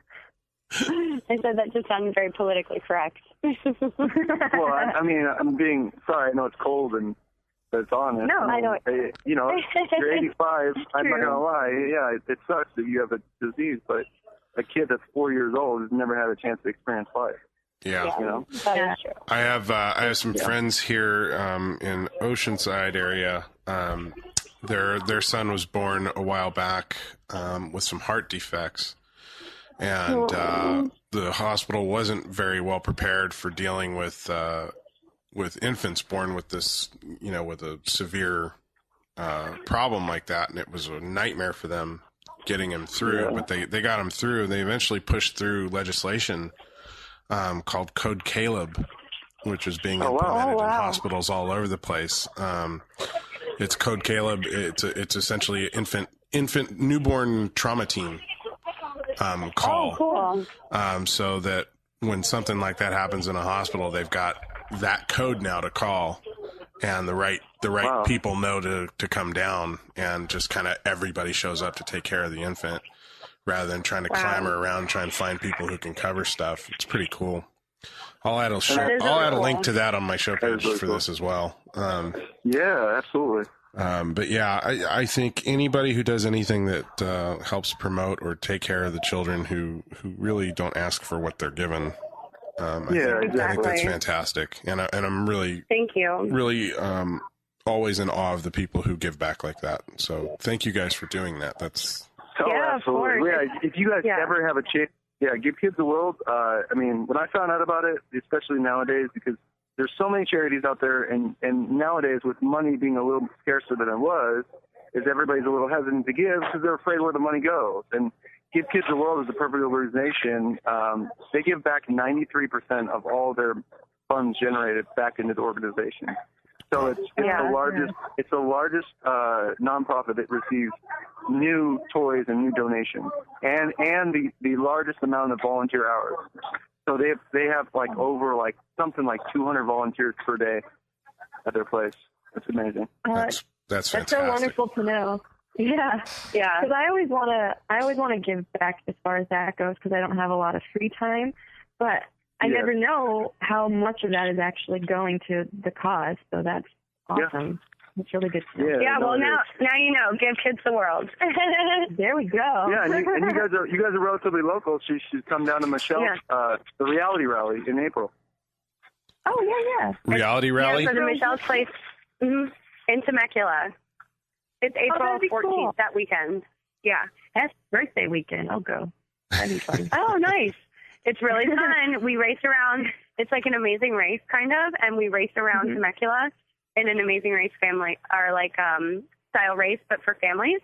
I said that just sounded very politically correct. Well, I'm being sorry. I know it's cold and it's honest. No, I know. You're 85. I'm not gonna lie. Yeah, it sucks that you have a disease, but a kid that's 4 years old who's never had a chance to experience life. Yeah. You know? That is true. I have some friends here in Oceanside area. Their son was born a while back with some heart defects, and the hospital wasn't very well prepared for dealing with infants born with this, with a severe problem like that, and it was a nightmare for them getting him through. But they got him through. They eventually pushed through legislation called Code Caleb, which is being implemented in hospitals all over the place. It's Code Caleb. It's essentially infant newborn trauma team call. Oh, cool. So that when something like that happens in a hospital, they've got that code now to call, and the right people know to come down, and just kind of everybody shows up to take care of the infant, rather than trying to clamor around trying to find people who can cover stuff. It's pretty cool. I'll add a link to that on my show page for this as well. Yeah, absolutely. But yeah, I think anybody who does anything that helps promote or take care of the children who really don't ask for what they're given, I think that's fantastic. And I'm really, thank you. Really always in awe of the people who give back like that. So thank you guys for doing that. That's absolutely. Yeah, if you guys ever have a chance, give Kids the World. I mean, when I found out about it, especially nowadays, because there's so many charities out there, and nowadays with money being a little scarcer than it was, is everybody's a little hesitant to give because they're afraid where the money goes. And Give Kids the World is a perfect organization. They give back 93% of all their funds generated back into the organization. So it's the largest nonprofit that receives new toys and new donations, and the largest amount of volunteer hours. So they have something like 200 volunteers per day at their place. It's amazing. That's fantastic. That's so wonderful to know. Yeah. Because I always want to give back as far as that goes, because I don't have a lot of free time, but I never know how much of that is actually going to the cause. So that's awesome. It's really good to know. Yeah, well, now you know. Give Kids the World. There we go. Yeah, and you guys are relatively local. She should come down to Michelle's the Reality Rally in April. Oh yeah. Reality Rally. Yeah, so the Michelle's place in Temecula. It's April 14th, that weekend. Yeah. That's birthday weekend. I'll go. That'd be fun. Oh, nice. It's really fun. We race around. It's like an amazing race, kind of, and we race around Temecula in an amazing race family, or style race, but for families.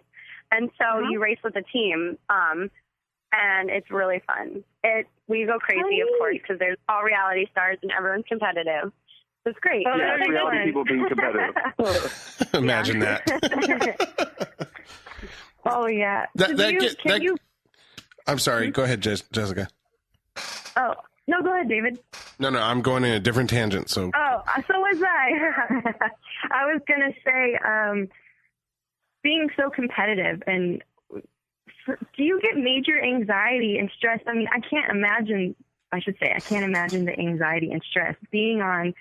And so you race with a team, and it's really fun. We go crazy, of course, because there's all reality stars and everyone's competitive. It's great. Oh, yeah, reality people being competitive. Imagine that. Oh, yeah. I'm sorry. Go ahead, Jessica. Oh, no, go ahead, David. No, I'm going in a different tangent. So was I. I was going to say, being so competitive, and do you get major anxiety and stress? I mean, I can't imagine the anxiety and stress being on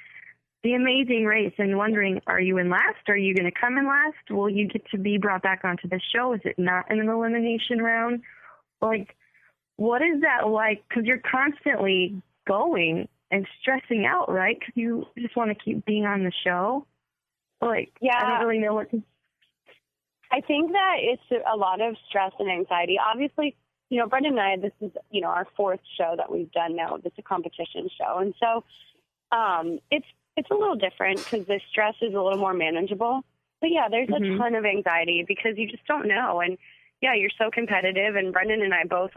the amazing race and wondering, are you in last? Are you going to come in last? Will you get to be brought back onto the show? Is it not in an elimination round? Like, what is that like? Because you're constantly going and stressing out, right? Because you just want to keep being on the show. Like, I don't really know what to... I think that it's a lot of stress and anxiety. Obviously, Brendon and I, this is, our fourth show that we've done now. This is a competition show. And so it's a little different because the stress is a little more manageable. But, there's a ton of anxiety because you just don't know. And, you're so competitive. And Brendon and I both,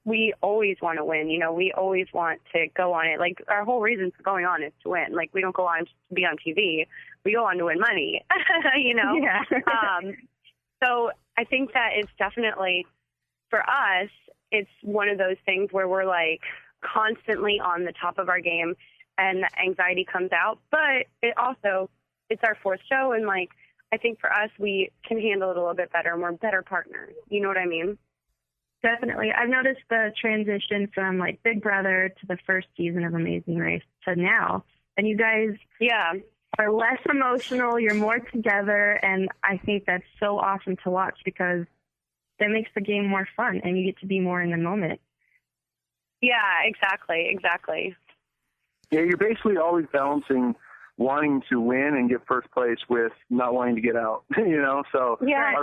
we always want to win. We always want to go on it. Like, our whole reason for going on is to win. Like, we don't go on to be on TV. We go on to win money, Yeah. So I think that it's definitely, for us, it's one of those things where we're constantly on the top of our game and the anxiety comes out. But it's our fourth show. And I think for us, we can handle it a little bit better and we're better partners. You know what I mean? Definitely. I've noticed the transition from Big Brother to the first season of Amazing Race to now. And you guys are less emotional. You're more together. And I think that's so awesome to watch because that makes the game more fun, and you get to be more in the moment. Yeah, exactly. Yeah, you're basically always balancing wanting to win and get first place with not wanting to get out, So yeah,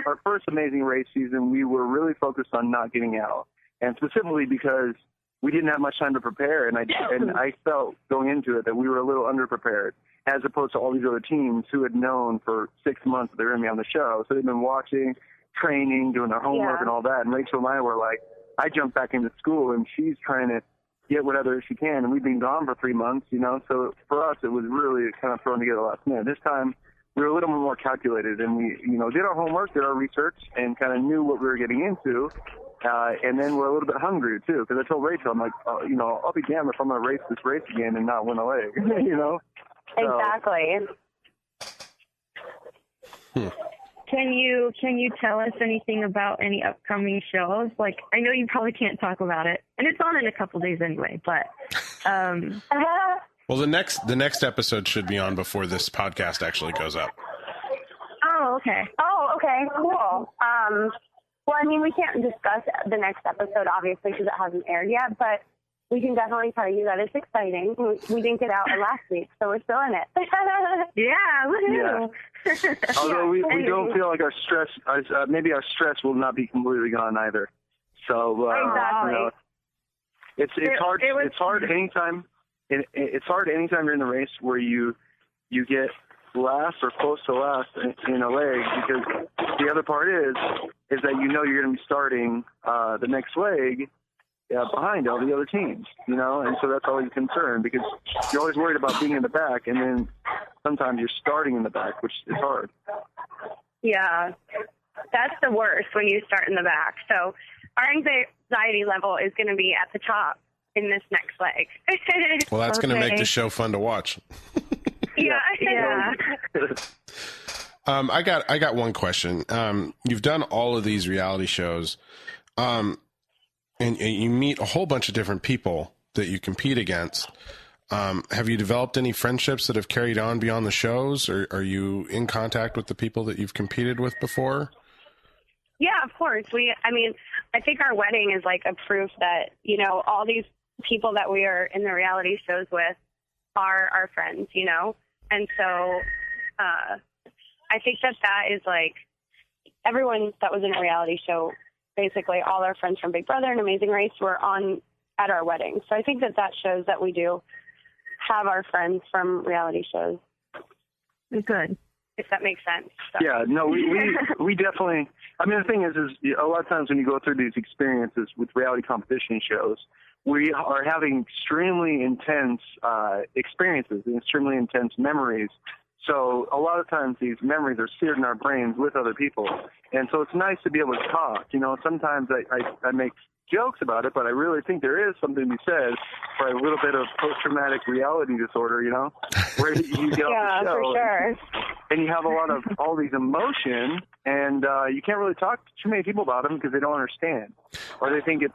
our first amazing race season, we were really focused on not getting out, and specifically because we didn't have much time to prepare, and I felt going into it that we were a little underprepared, as opposed to all these other teams who had known for 6 months that they were going to be on the show. So they've been watching, training, doing their homework and all that. And Rachel and I were like, I jumped back into school, and she's trying to get whatever she can. And we've been gone for 3 months, So for us, it was really kind of thrown together last minute. This time, we were a little bit more calculated, and we, did our homework, did our research, and kind of knew what we were getting into. And then we're a little bit hungry, too, because I told Rachel, I'm like, I'll be damned if I'm going to race this race again and not win a leg, Exactly. Can you tell us anything about any upcoming shows? Like, I know you probably can't talk about it, and it's on in a couple days anyway, but... Well, the next episode should be on before this podcast actually goes up. Oh, okay. Cool. Well, I mean, we can't discuss the next episode, obviously, because it hasn't aired yet, but we can definitely tell you that it's exciting. We didn't get out last week, so we're still in it. Yeah, woohoo! Yeah. Although we don't feel like our stress, maybe our stress will not be completely gone either. So, exactly. It's hard anytime. It's hard anytime you're in the race where you get last or close to last in a leg, because the other part is that you're going to be starting the next leg behind all the other teams, and so that's always a concern, because you're always worried about being in the back, and then sometimes you're starting in the back, which is hard. Yeah, that's the worst, when you start in the back. So our anxiety level is going to be at the top in this next leg. Well, that's going to make the show fun to watch. Yeah. I got one question. You've done all of these reality shows, and you meet a whole bunch of different people that you compete against. Have you developed any friendships that have carried on beyond the shows, or are you in contact with the people that you've competed with before? Yeah, of course. I think our wedding is like a proof that, all these people that we are in the reality shows with are our friends, And so I think that is like everyone that was in a reality show, basically all our friends from Big Brother and Amazing Race were on at our wedding. So I think that shows that we do have our friends from reality shows. Good. If that makes sense. So. Yeah, no, we definitely, the thing is a lot of times when you go through these experiences with reality competition shows, we are having extremely intense experiences and extremely intense memories. So a lot of times these memories are seared in our brains with other people. And so it's nice to be able to talk. Sometimes I make jokes about it, but I really think there is something to be said for a little bit of post-traumatic reality disorder, where you get off the show for sure. and you have a lot of all these emotions, and you can't really talk to too many people about them because they don't understand. Or they think it's,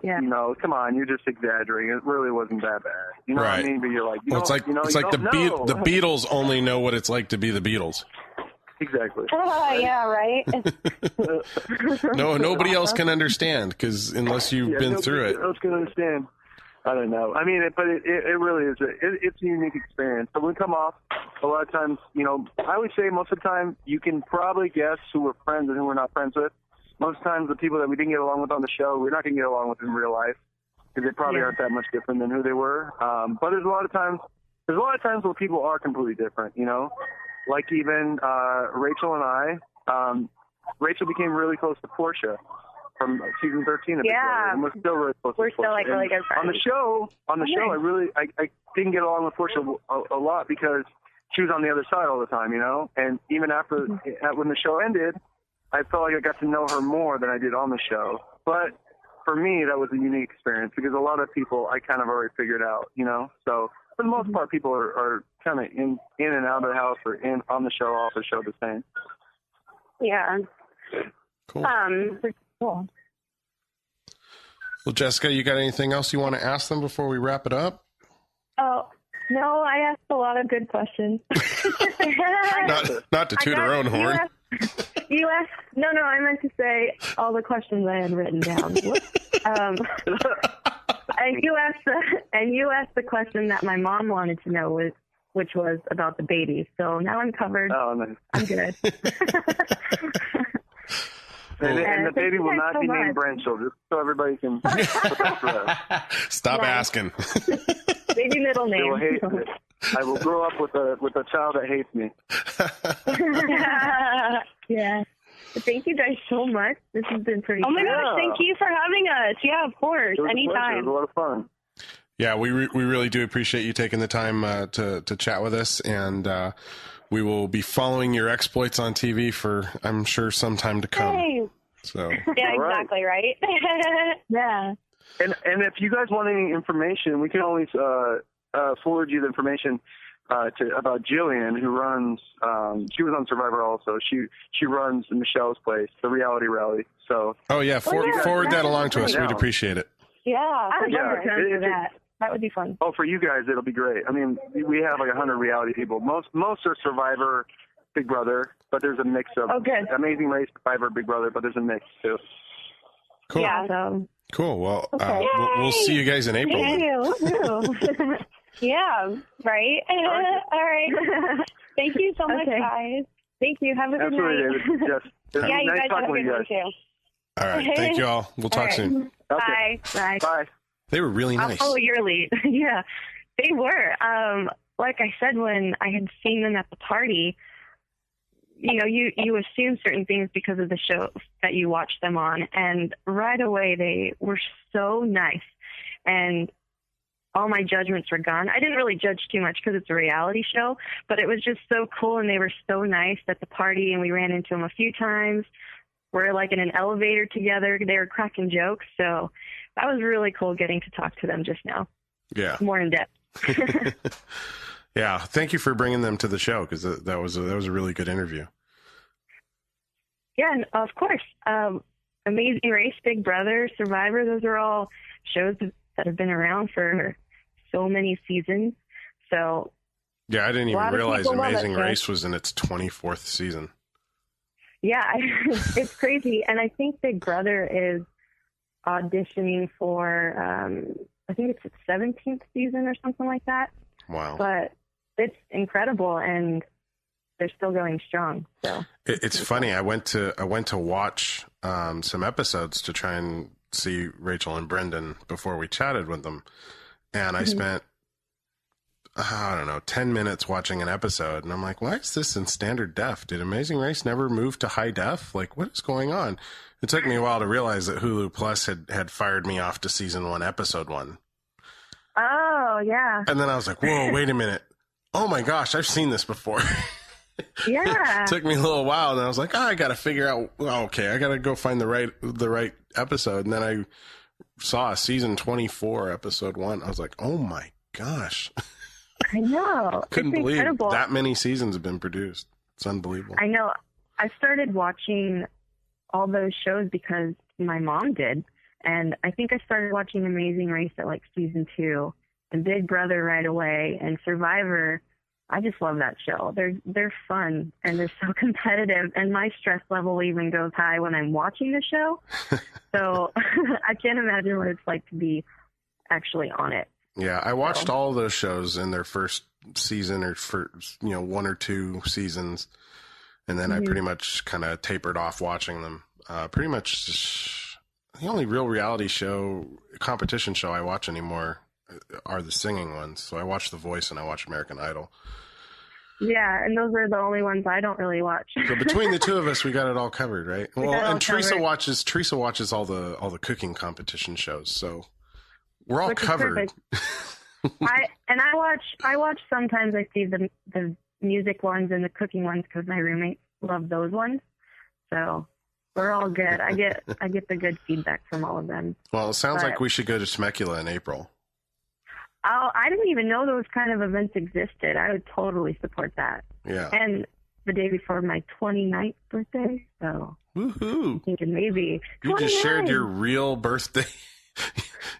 come on, you're just exaggerating. It really wasn't that bad. You know right. what I mean? But you're like, the Beatles only know what it's like to be the Beatles. Exactly. Yeah, right. No, nobody else can understand, because unless you've been through it. Nobody else can understand. I don't know. But it really is. It's a unique experience. But when we come off, a lot of times, I would say most of the time you can probably guess who we're friends and who we're not friends with. Most times the people that we didn't get along with on the show, we're not going to get along with in real life, because they probably aren't that much different than who they were. But there's a lot of times where people are completely different, Like even Rachel and I, Rachel became really close to Portia from season 13 of Big Brother, and we're still really close to Portia. We're still like really good friends. On the show, I didn't get along with Portia a lot because she was on the other side all the time, And even after when the show ended, I felt like I got to know her more than I did on the show. But for me, that was a unique experience because a lot of people I kind of already figured out, So for the most part, people are kind of in and out of the house or on the show, off the show, the same. Yeah. Cool. Cool. Well, Jessica, you got anything else you want to ask them before we wrap it up? Oh, no, I asked a lot of good questions. not to toot our own horn. You asked, no, I meant to say all the questions I had written down. And you asked the question that my mom wanted to know, which was about the baby. So now I'm covered. Oh, nice. I'm good. And the baby will not be named Brenchel, just so everybody can put that to rest. Stop asking. Baby middle name. They will hate me. I will grow up with a child that hates me. Yeah. Thank you guys so much. This has been pretty Oh my fun. gosh, thank you for having us. Yeah, of course. It was Anytime. It was a lot of fun. Yeah, we really do appreciate you taking the time to chat with us, and we will be following your exploits on TV for, I'm sure, some time to come. Hey. So Yeah, All right. exactly, right? Yeah. And if you guys want any information, we can always forward you the information about Jillian, who runs. She was on Survivor also. She runs Michelle's place, the Reality Rally. So. oh yeah, forward that along to us. We'd appreciate it. Yeah, I would love to come for it- that. That would be fun. Oh, for you guys, it'll be great. I mean, we have like 100 reality people. Most are Survivor, Big Brother, but there's a mix of Amazing Race, Survivor, Big Brother, but there's a mix too. Cool. Yeah. So, Cool. Well, Okay. we'll see you guys in April. then. Yeah, right? All right. Thank you so much, Okay. guys. thank you. Have a good Absolutely, night. David. Yes. It was Yeah, you nice guys have talking a with good you one, guys. too. All right. Thank you all. We'll talk All right. soon. Okay. Bye. Bye. Bye. They were really nice. Oh, yearly. Yeah, they were. Like I said, when I had seen them at the party, you know, you assume certain things because of the show that you watch them on. And right away, they were so nice. And all my judgments were gone. I didn't really judge too much because it's a reality show, but it was just so cool. And they were so nice at the party. And we ran into them a few times. We're like in an elevator together. They were cracking jokes. So that was really cool getting to talk to them just now. Yeah. More in depth. Yeah. Thank you for bringing them to the show, because that was a really good interview. Yeah, and of course. Amazing Race, Big Brother, Survivor, those are all shows that have been around for so many seasons. So Yeah, I didn't A even lot of realize people love Amazing it, right? Race was in its 24th season. yeah, it's crazy. And I think Big Brother is auditioning for, I think it's its 17th season or something like that. Wow. But it's incredible, and they're still going strong. So It's funny. I went to watch some episodes to try and see Rachel and Brendon before we chatted with them, and I spent 10 minutes watching an episode, and I'm like, why is this in standard def? Did Amazing Race never move to high def? Like, what is going on? It took me a while to realize that Hulu Plus had fired me off to season 1, episode 1. Oh, yeah. And then I was like, whoa, wait a minute. Oh my gosh, I've seen this before. Yeah. It took me a little while, and I was like, I got to figure out, okay, I got to go find the right episode. And then I saw season 24, episode 1. I was like, oh my gosh. I know. Couldn't It's believe incredible. that many seasons have been produced. It's unbelievable. I know. I started watching all those shows because my mom did. And I think I started watching Amazing Race at like season 2, and Big Brother right away, and Survivor. I just love that show. They're fun, and they're so competitive, and my stress level even goes high when I'm watching the show. So I can't imagine what it's like to be actually on it. Yeah, I watched all those shows in their first season, or for 1 or 2 seasons, and then I pretty much kind of tapered off watching them. Pretty much the only real reality show, competition show I watch anymore are the singing ones. So I watch The Voice and I watch American Idol. Yeah, and those are the only ones I don't really watch. So between the two of us, we got it all covered, right? got it Well, all and Teresa covered. watches all the cooking competition shows, so we're all Which is covered. I watch sometimes. I see the music ones and the cooking ones because my roommates love those ones. So we're all good. I get the good feedback from all of them. Well, it sounds But- like we should go to Temecula in April. I didn't even know those kind of events existed. I would totally support that. Yeah. And the day before my 29th birthday, so Woohoo! thinking maybe You just shared 29. your real birthday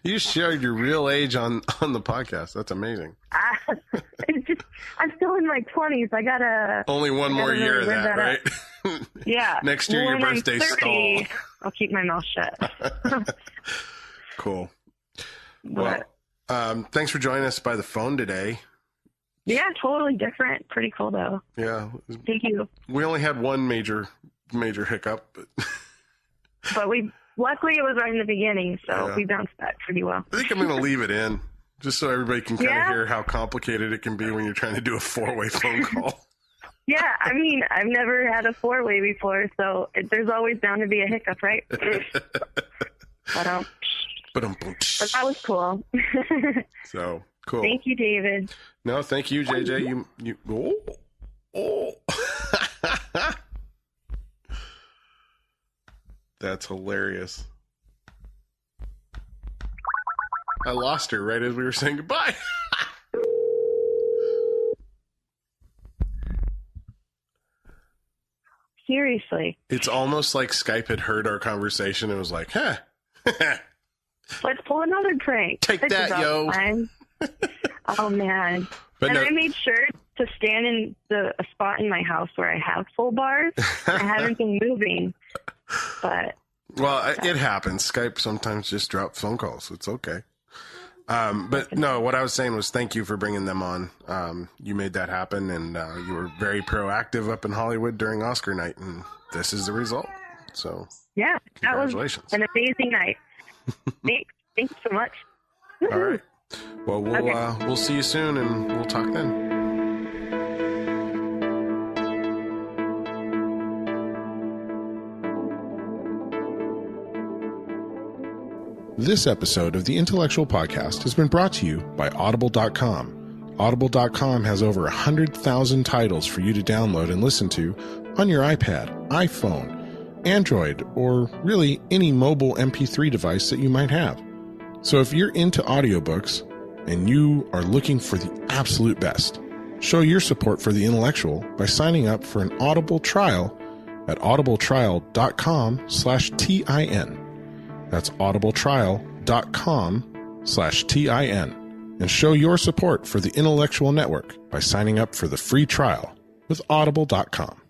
You shared your real age on the podcast. That's amazing. I'm still in my 20s. I gotta only one more year of that, right? Yeah. Next year, your birthday's stall. I'll keep my mouth shut. Cool. Well, thanks for joining us by the phone today. Yeah, totally different. Pretty cool though. Yeah. Thank you. We only had one major hiccup, but luckily it was right in the beginning, so we bounced back pretty well. I think I'm going to leave it in just so everybody can kind of hear how complicated it can be when you're trying to do a 4-way phone call. Yeah, I mean, I've never had a 4-way before, so there's always bound to be a hiccup, right? But that was cool. So cool. Thank you, David. No, thank you, JJ. You. Oh. That's hilarious. I lost her right as we were saying goodbye. Seriously. It's almost like Skype had heard our conversation and was like, huh. Let's pull another prank. Take that, yo. Oh, man. I made sure to stand in a spot in my house where I have full bars. I haven't been moving, but... Well, it happens. Skype sometimes just drops phone calls. It's okay. But no, what I was saying was thank you for bringing them on. You made that happen, and you were very proactive up in Hollywood during Oscar night, and this is the result. So yeah, congratulations. That was an amazing night. Thanks so much. All right. Well, we'll see you soon, and we'll talk then. This episode of the IntelleXual Podcast has been brought to you by Audible.com. Audible.com has over 100,000 titles for you to download and listen to on your iPad, iPhone, Android, or really any mobile MP3 device that you might have. So if you're into audiobooks and you are looking for the absolute best, show your support for the IntelleXual by signing up for an Audible trial at audibletrial.com/TIN. That's audibletrial.com/TIN. And show your support for the IntelleXual Network by signing up for the free trial with audible.com.